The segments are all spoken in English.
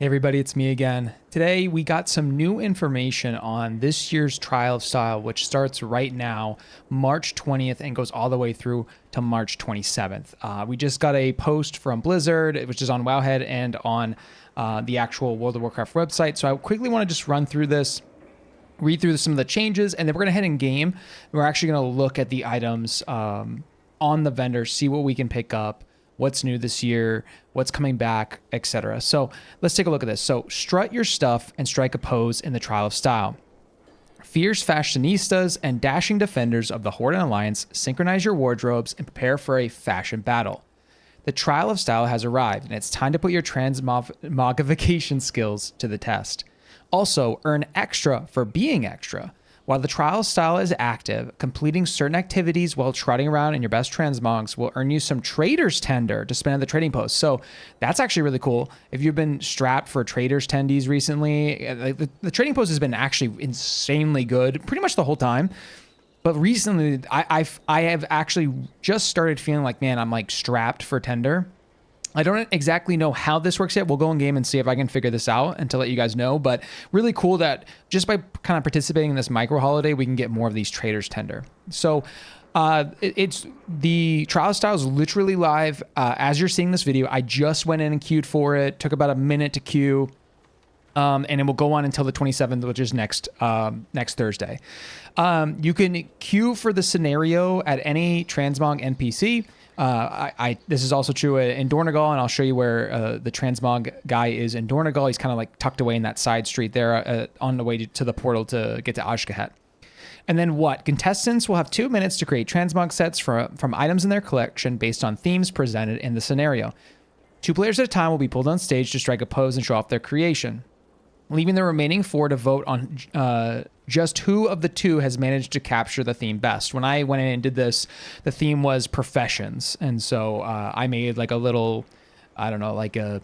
Hey everybody, it's me again. Today we got some new information on this year's Trial of Style, which starts right now, March 20th, and goes all the way through to March 27th. We just got a post from Blizzard, which is on Wowhead and on the actual World of Warcraft website. So I quickly want to just run through this, read through some of the changes, and then we're going to head in game. We're actually going to look at the items on the vendor, see what we can pick up, what's new this year, what's coming back, etc. So let's take a look at this. So strut your stuff and strike a pose in the Trial of Style. Fierce fashionistas and dashing defenders of the Horde and Alliance, synchronize your wardrobes and prepare for a fashion battle. The Trial of Style has arrived, and it's time to put your transmogrification skills to the test. Also, earn extra for being extra. While the Trial Style is active, completing certain activities while trotting around in your best transmogs will earn you some Trader's Tender to spend at the trading post. So that's actually really cool. If you've been strapped for Trader's Tendies recently, the trading post has been actually insanely good pretty much the whole time. But recently, I have actually just started feeling like, man, I'm like strapped for Tender. I don't exactly know how this works yet. We'll go in game and see if I can figure this out and to let you guys know. But really cool that just by kind of participating in this micro holiday, we can get more of these Traders Tender. So it's the Trial Style is literally live as you're seeing this video. I just went in and queued for it. Took about a minute to queue. And it will go on until the 27th, which is next Thursday. You can queue for the scenario at any Transmog NPC. This is also true in Dornogal, and I'll show you where the Transmog guy is in Dornogal. He's kind of like tucked away in that side street there on the way to the portal to get to Ashkahet. And then what? Contestants will have 2 minutes to create Transmog sets from items in their collection based on themes presented in the scenario. 2 players at a time will be pulled on stage to strike a pose and show off their creation, leaving the remaining 4 to vote on just who of the 2 has managed to capture the theme best. When I went in and did this, the theme was professions. And so I made like a little, I don't know, like it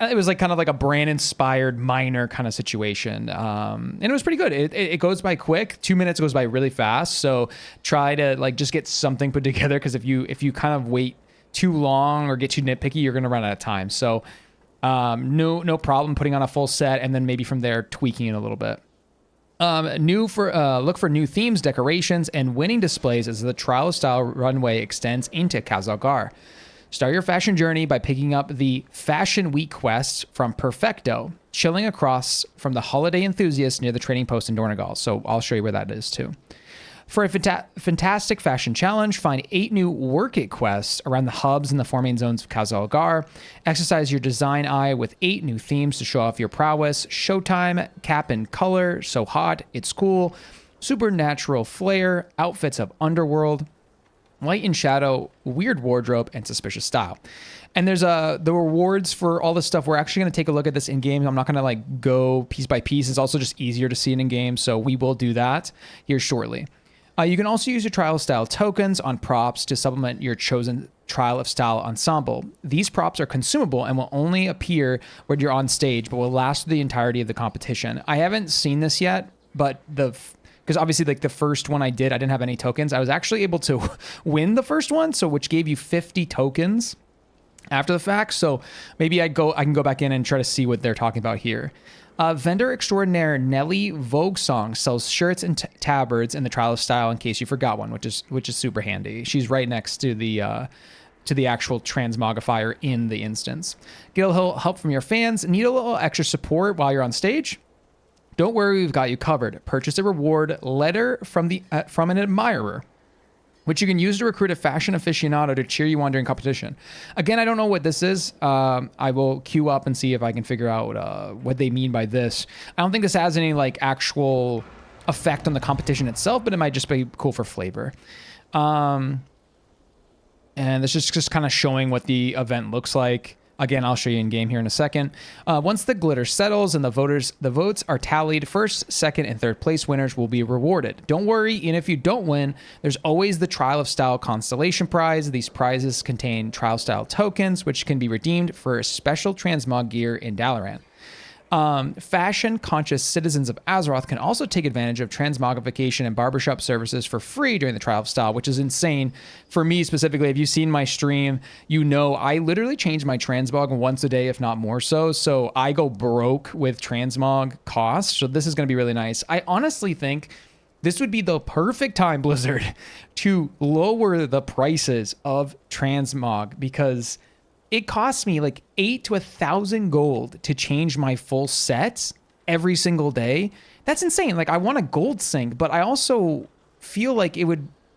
was like kind of like a brand-inspired miner kind of situation. And it was pretty good. It goes by quick. 2 minutes goes by really fast. So try to like just get something put together, because if you kind of wait too long or get too nitpicky, you're going to run out of time. So no problem putting on a full set and then maybe from there tweaking it a little bit. Look for new themes, decorations, and winning displays as the Trial of Style runway extends into Khazalgar. Start your fashion journey by picking up the Fashion Week quest from Perfecto, chilling across from the Holiday Enthusiast near the trading post in Dornogal. So I'll show you where that is too. For a fantastic fashion challenge, find 8 new Work It quests around the hubs and the 4 main zones of Khazalgar. Exercise your design eye with 8 new themes to show off your prowess. Showtime, Cap and Color, So Hot, It's Cool, Supernatural Flair, Outfits of Underworld, Light and Shadow, Weird Wardrobe, and Suspicious Style. And there's the rewards for all this stuff. We're actually going to take a look at this in game. I'm not going to like go piece by piece. It's also just easier to see it in game. So we will do that here shortly. You can also use your Trial of Style tokens on props to supplement your chosen Trial of Style ensemble. These props are consumable and will only appear when you're on stage, but will last the entirety of the competition. I haven't seen this yet, but because obviously like the first one I didn't have any tokens. I was actually able to win the first one, so which gave you 50 tokens after the fact. So maybe I can go back in and try to see what they're talking about here. Vendor extraordinaire Nelly Voguesong sells shirts and tabards in the Trial of Style, in case you forgot one, which is super handy. She's right next to the actual transmogrifier in the instance. Get a little help from your fans. Need a little extra support while you're on stage? Don't worry, we've got you covered. Purchase a reward letter from an admirer, which you can use to recruit a fashion aficionado to cheer you on during competition. Again, I don't know what this is. I will queue up and see if I can figure out what they mean by this. I don't think this has any like actual effect on the competition itself, but it might just be cool for flavor. And this is just kind of showing what the event looks like. Again, I'll show you in game here in a second. Once the glitter settles and the votes are tallied, first, second, and third place winners will be rewarded. Don't worry, and if you don't win, there's always the Trial of Style Constellation Prize. These prizes contain Trial Style tokens, which can be redeemed for special transmog gear in Dalaran. Fashion-conscious citizens of Azeroth can also take advantage of transmogrification and barbershop services for free during the Trial of Style, which is insane. For me specifically, if you've seen my stream, you know I literally change my transmog once a day, if not more so. So I go broke with transmog costs. So this is going to be really nice. I honestly think this would be the perfect time, Blizzard, to lower the prices of transmog, because it costs me like 8 to 1,000 gold to change my full sets every single day. That's insane. Like, I want a gold sync, but I also feel like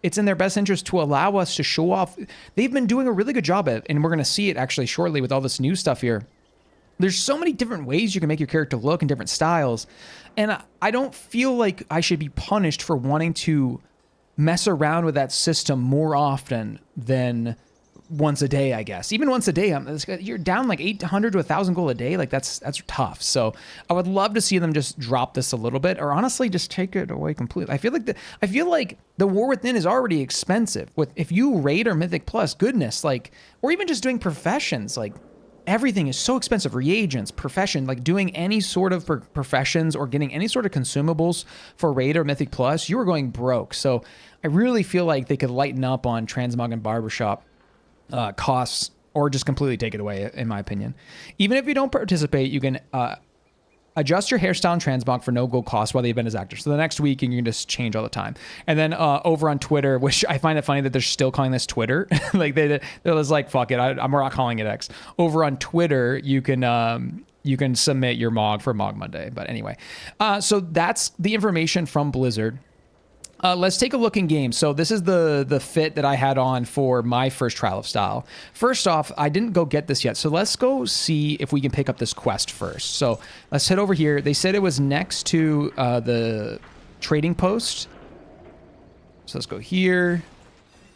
it's in their best interest to allow us to show off. They've been doing a really good job at it, and we're going to see it actually shortly with all this new stuff here. There's so many different ways you can make your character look in different styles. And I don't feel like I should be punished for wanting to mess around with that system more often than once a day, I guess. Even once a day, you're down like 800 to 1,000 gold a day. Like that's tough. So I would love to see them just drop this a little bit, or honestly just take it away completely. I feel like the War Within is already expensive. If you raid or Mythic Plus, goodness, like, or even just doing professions, like, everything is so expensive. Reagents, profession, like doing any sort of professions or getting any sort of consumables for Raid or Mythic Plus, you are going broke. So I really feel like they could lighten up on Transmog and Barbershop costs, or just completely take it away, in my opinion. Even if you don't participate, you can adjust your hairstyle and transmog for no gold cost while the event is active. So the next week, you can just change all the time. And then over on Twitter, which I find it funny that they're still calling this Twitter. Like they're just like, fuck it, I'm not calling it X. Over on Twitter, you can submit your Mog for Mog Monday. But anyway, so that's the information from Blizzard. Let's take a look in game. So this is the fit that I had on for my first Trial of Style. First off, I didn't go get this yet. So let's go see if we can pick up this quest first. So let's head over here. They said it was next to the trading post. So let's go here.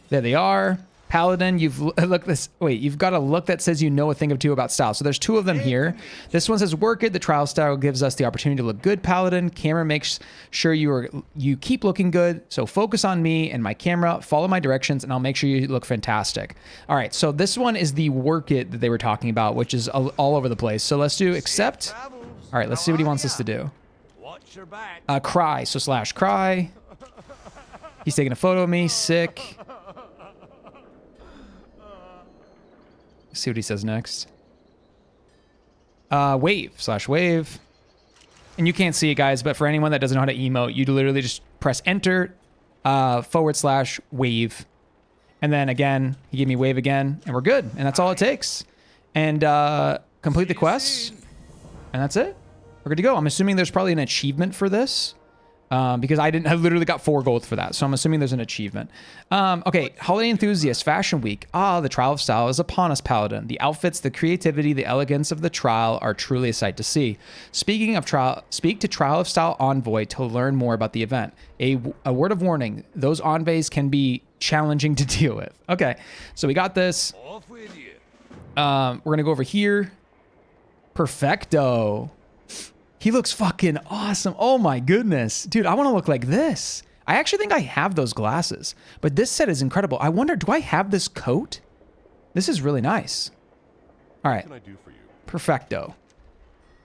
There they are. Paladin, you've got a look that says you know a thing or two about style. So there's two of them here. This one says work it. The trial style gives us the opportunity to look good. Paladin, camera makes sure you keep looking good. So focus on me and my camera, follow my directions, and I'll make sure you look fantastic. All right, so this one is the work it that they were talking about, which is all over the place. So let's do accept. All right, let's see what he wants us to do. Cry, so slash cry. He's taking a photo of me, sick. See what he says next. Wave, slash wave. And you can't see it, guys, but for anyone that doesn't know how to emote, you literally just press enter, forward slash wave. And then again, he gave me wave again, and we're good. And that's all it takes. And complete the quest. And that's it. We're good to go. I'm assuming there's probably an achievement for this. Because I literally got 4 gold for that. So I'm assuming there's an achievement. Okay, Holiday Enthusiast, Fashion Week. The Trial of Style is upon us, Paladin. The outfits, the creativity, the elegance of the trial are truly a sight to see. Speaking of trial, speak to Trial of Style Envoy to learn more about the event. A word of warning, those envoys can be challenging to deal with. Okay, so we got this. We're going to go over here. Perfecto. He looks fucking awesome. Oh my goodness. Dude, I want to look like this. I actually think I have those glasses, but this set is incredible. I wonder, do I have this coat? This is really nice. All right. What can I do for you? Perfecto.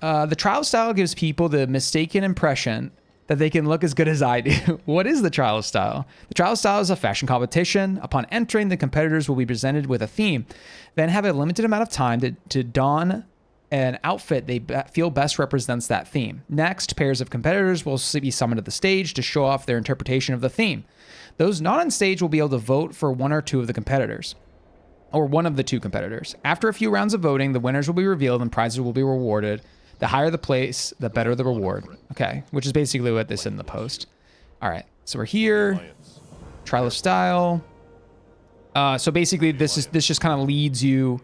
The trial style gives people the mistaken impression that they can look as good as I do. What is the trial style? The trial style is a fashion competition. Upon entering, the competitors will be presented with a theme, then have a limited amount of time to don an outfit they feel best represents that theme. Next, pairs of competitors will be summoned to the stage to show off their interpretation of the theme. Those not on stage will be able to vote for one or two of the competitors, or one of the 2 competitors. After a few rounds of voting, the winners will be revealed and prizes will be rewarded. The higher the place, the better the reward. Okay, which is basically what they said in the post. All right, so we're here. Trial of Style. So basically, this just kind of leads you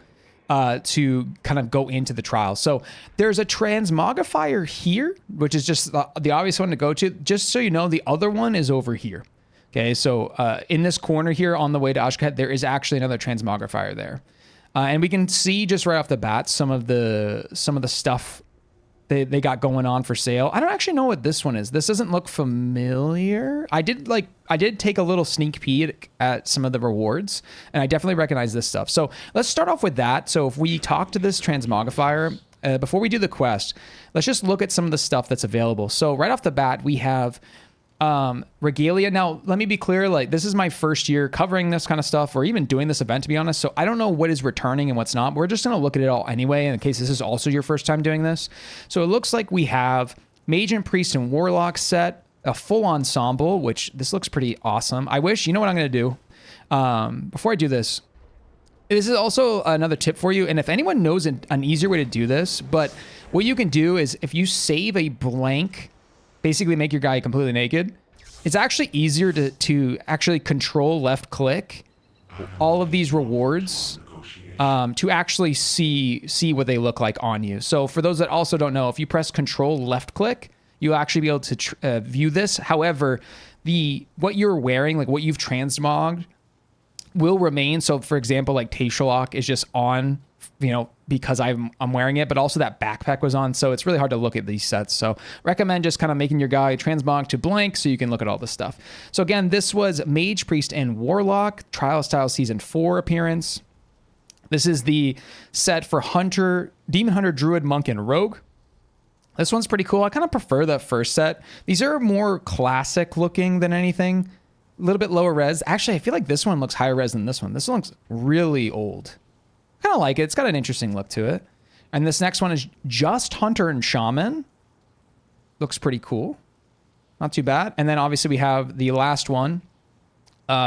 to kind of go into the trial. So there's a transmogrifier here, which is just the obvious one to go to. Just so you know, the other one is over here. Okay, so in this corner here on the way to Ashket, there is actually another transmogrifier there. And we can see just right off the bat some of the stuff they got going on for sale. I don't actually know what this one is. This doesn't look familiar. I did take a little sneak peek at some of the rewards, and I definitely recognize this stuff. So let's start off with that. So if we talk to this transmogrifier, before we do the quest, let's just look at some of the stuff that's available. So right off the bat, we have regalia. Now, let me be clear, like this is my first year covering this kind of stuff or even doing this event, to be honest. So I don't know what is returning and what's not. We're just going to look at it all anyway, in case this is also your first time doing this. So it looks like we have Mage and Priest and Warlock set, a full ensemble, which this looks pretty awesome. I wish, you know what I'm going to do? Before I do this is also another tip for you. And if anyone knows an easier way to do this, but what you can do is if you save a blank, basically make your guy completely naked, it's actually easier to actually control left click all of these rewards to actually see what they look like on you. So for those that also don't know, if you press control left click, you'll actually be able to view this. However, what you're wearing, like what you've transmogged, will remain. So for example, like Tayshalok is just on, because I'm wearing it, but also that backpack was on. So it's really hard to look at these sets. So recommend just kind of making your guy transmog to blank so you can look at all this stuff. So again, this was Mage, Priest, and Warlock, Trial Style Season 4 appearance. This is the set for Hunter, Demon Hunter, Druid, Monk, and Rogue. This one's pretty cool. I kind of prefer the first set. These are more classic looking than anything. A little bit lower res. Actually, I feel like this one looks higher res than this one. This one looks really old. Kind of like it. It's got an interesting look to it. And this next one is just Hunter and Shaman. Looks pretty cool. Not too bad. And then obviously we have the last one,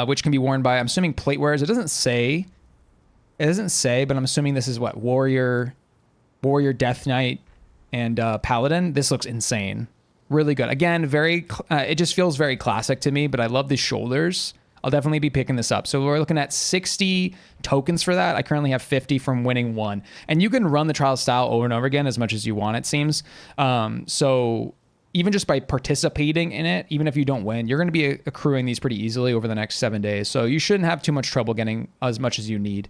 which can be worn by, I'm assuming, plate wearers. It doesn't say, but I'm assuming this is what? Warrior, Death Knight, and Paladin. This looks insane. Really good. Again, it just feels very classic to me, but I love the shoulders. I'll definitely be picking this up. So we're looking at 60 tokens for that. I currently have 50 from winning one. And you can run the trial style over and over again as much as you want, it seems. So even just by participating in it, even if you don't win, you're going to be accruing these pretty easily over the next 7 days. So you shouldn't have too much trouble getting as much as you need.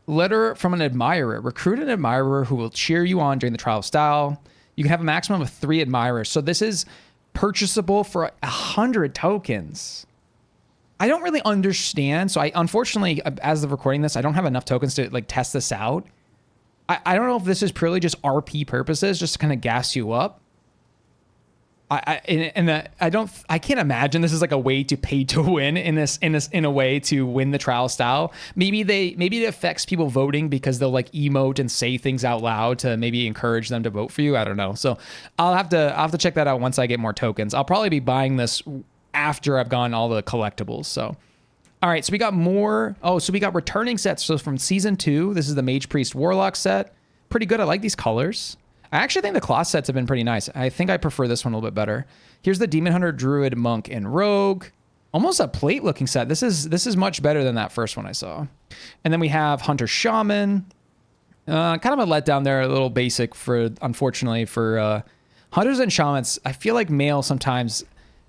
Letter from an admirer. Recruit an admirer who will cheer you on during the trial style. You can have a maximum of 3 admirers. So this is purchasable for 100 tokens. I don't really understand. So unfortunately, as of recording this, I don't have enough tokens to like test this out. I don't know if this is purely just RP purposes, just to kind of gas you up. I can't imagine this is like a way to pay to win in a way to win the trial style. Maybe it affects people voting because they'll like emote and say things out loud to maybe encourage them to vote for you. I don't know. So I'll have to check that out once I get more tokens. I'll probably be buying this after I've gotten all the collectibles. So all right, so we got more. Oh, so we got returning sets. So from season 2, this is the Mage, Priest, Warlock set. Pretty good. I like these colors. I actually think the cloth sets have been pretty nice. I think I prefer this one a little bit better. Here's the Demon Hunter, Druid, Monk, and Rogue. Almost a plate looking set. This is much better than that first one I saw. And then we have Hunter, Shaman. Kind of a letdown there, a little basic unfortunately for Hunters and Shamans. I feel like male sometimes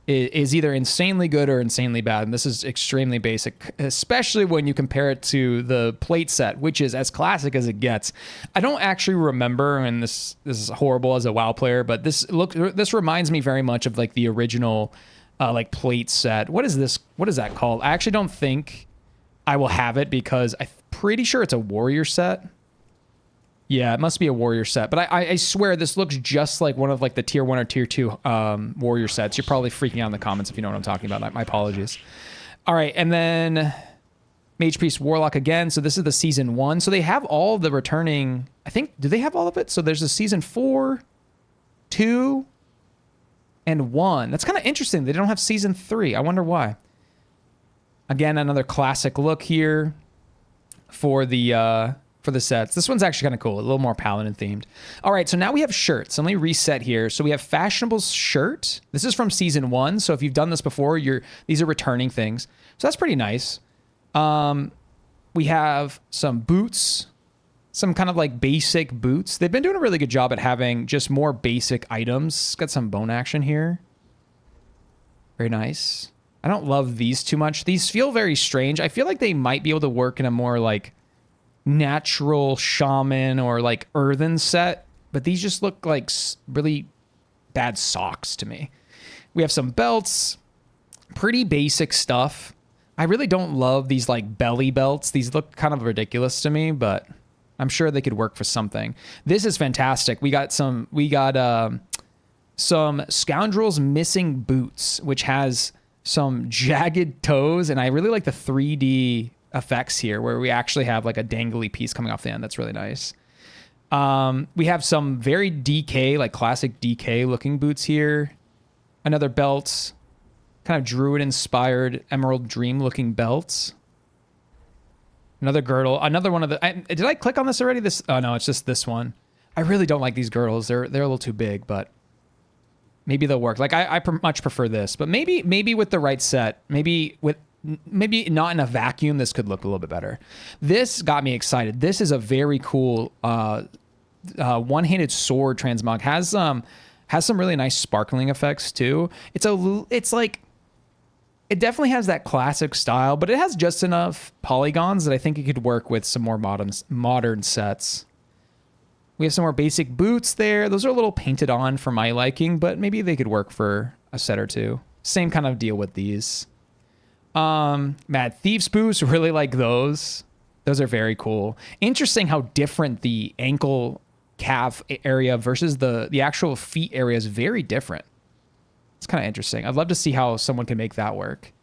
is either insanely good or insanely bad. And this is extremely basic, especially when you compare it to the plate set, which is as classic as it gets. I don't actually remember, and this is horrible as a WoW player, but this reminds me very much of like the original like plate set. What is this? What is that called? I actually don't think I will have it because I'm pretty sure it's a warrior set. Yeah, it must be a warrior set, but I swear this looks just like one of like the tier 1 or tier 2 warrior sets. You're probably freaking out in the comments if you know what I'm talking about. My apologies. All right, and then Mage, Priest, Warlock again. So this is the season 1. So they have all the returning. I think, do they have all of it? So there's a season 4, 2, and 1. That's kind of interesting. They don't have season 3. I wonder why. Again, another classic look here for the sets. This one's actually kind of cool, a little more paladin themed. All right, so now we have shirts. Let me reset here. So we have fashionable shirt. This is from season 1. So if you've done this before, these are returning things. So that's pretty nice. We have some boots, some kind of like basic boots. They've been doing a really good job at having just more basic items. Got some bone action here. Very nice. I don't love these too much. These feel very strange. I feel like they might be able to work in a more like natural shaman or like earthen set, but these just look like really bad socks to me. We have some belts, pretty basic stuff. I really don't love these like belly belts. These look kind of ridiculous to me, but I'm sure they could work for something. This is fantastic. We got some Scoundrels Missing Boots, which has some jagged toes, and I really like the 3D effects here where we actually have like a dangly piece coming off the end. That's really nice. We have some very DK, like classic DK looking boots here. Another belt, kind of druid inspired Emerald Dream looking belts. Another girdle, another one of the, did I click on this already? Oh no, it's just this one. I really don't like these girdles. They're a little too big, but maybe they'll work. Like I much prefer this, but maybe with the right set, maybe not in a vacuum, this could look a little bit better. This got me excited. This is a very cool one-handed sword transmog. Has some really nice sparkling effects too. It's like, it definitely has that classic style, but it has just enough polygons that I think it could work with some more modern sets. We have some more basic boots there. Those are a little painted on for my liking, but maybe they could work for a set or two. Same kind of deal with these. Mad Thieves boots, really like those. Those are very cool. Interesting how different the ankle calf area versus the actual feet area is very different. It's kind of interesting. I'd love to see how someone can make that work.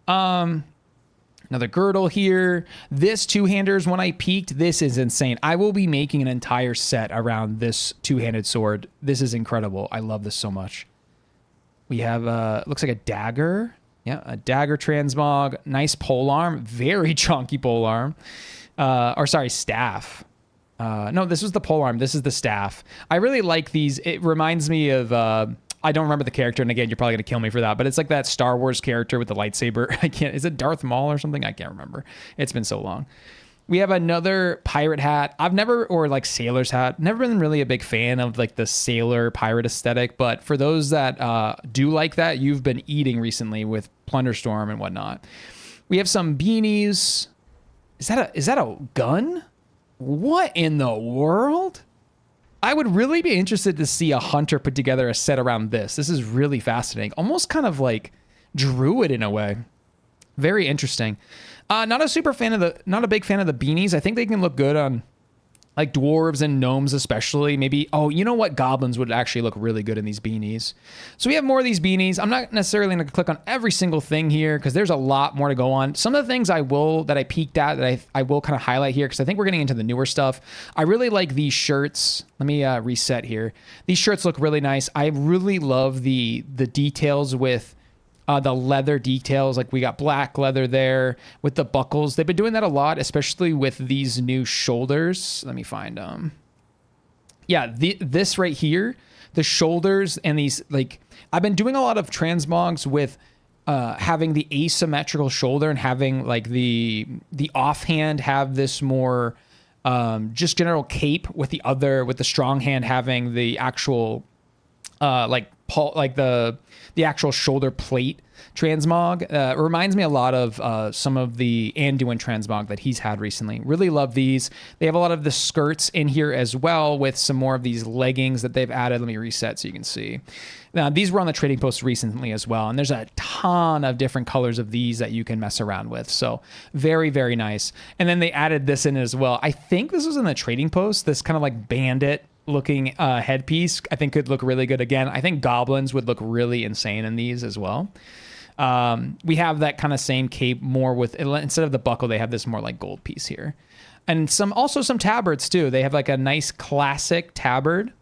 Another girdle here. This two-handers, when I peeked, this is insane. I will be making an entire set around this two-handed sword. This is incredible. I love this so much. We have, looks like a dagger. Yeah, a dagger transmog. Nice polearm. Very chunky polearm. Staff. No, this was the polearm. This is the staff. I really like these. It reminds me of... I don't remember the character, and again, you're probably going to kill me for that, but it's like that Star Wars character with the lightsaber. Is it Darth Maul or something? I can't remember. It's been so long. We have another pirate hat. Or like sailor's hat. Never been really a big fan of like the sailor pirate aesthetic, but for those that do like that, you've been eating recently with Plunderstorm and whatnot. We have some beanies. Is that a gun? What in the world? I would really be interested to see a hunter put together a set around this. This is really fascinating. Almost kind of like druid in a way. Very interesting. Not a big fan of the beanies. I think they can look good on like dwarves and gnomes especially. Maybe, oh, you know what? Goblins would actually look really good in these beanies. So we have more of these beanies. I'm not necessarily going to click on every single thing here because there's a lot more to go on. Some of the things that I peeked at that I will kind of highlight here because I think we're getting into the newer stuff. I really like these shirts. Let me reset here. These shirts look really nice. I really love the details with the leather details. Like we got black leather there with the buckles. They've been doing that a lot, especially with these new shoulders. Let me find them. Yeah, this right here, the shoulders and these, like, I've been doing a lot of transmogs with having the asymmetrical shoulder and having like the offhand have this more just general cape with the strong hand having the actual the actual shoulder plate transmog. It reminds me a lot of some of the Anduin transmog that he's had recently. Really love these. They have a lot of the skirts in here as well with some more of these leggings that they've added. Let me reset so you can see. Now, these were on the trading post recently as well, and there's a ton of different colors of these that you can mess around with. So very, very nice. And then they added this in as well. I think this was in the trading post, this kind of like bandit looking headpiece. I think could look really good again. I think goblins would look really insane in these as well. We have that kind of same cape more with, instead of the buckle, they have this more like gold piece here. And also some tabards too. They have like a nice classic tabard.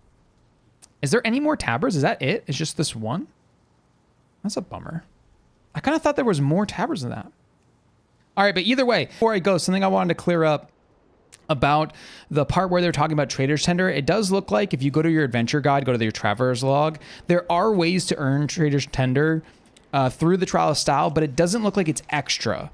Is there any more tabards? Is that it? It's just this one? That's a bummer. I kind of thought there was more tabards than that. All right, but either way, before I go, something I wanted to clear up about the part where they're talking about Trader's Tender. It does look like if you go to your adventure guide, go to your Traveler's Log, there are ways to earn Trader's Tender through the Trial of Style, but it doesn't look like it's extra,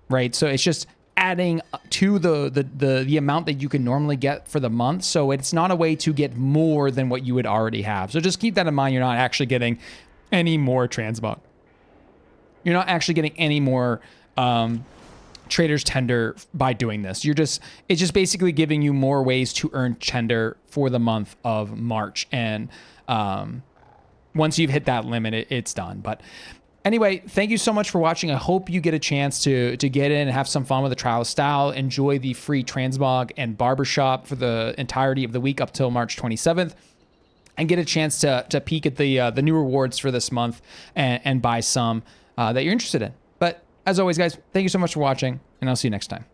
right? So it's just adding to the amount that you can normally get for the month. So it's not a way to get more than what you would already have. So just keep that in mind. You're not actually getting any more transmog. You're not actually getting any more Trader's Tender by doing this. It's just basically giving you more ways to earn Tender for the month of March. And once you've hit that limit, it's done. But Anyway, thank you so much for watching. I hope you get a chance to get in and have some fun with the trial of style. Enjoy the free Transmog and barbershop for the entirety of the week up till March 27th. And get a chance to peek at the new rewards for this month and buy some that you're interested in. But as always, guys, thank you so much for watching, and I'll see you next time.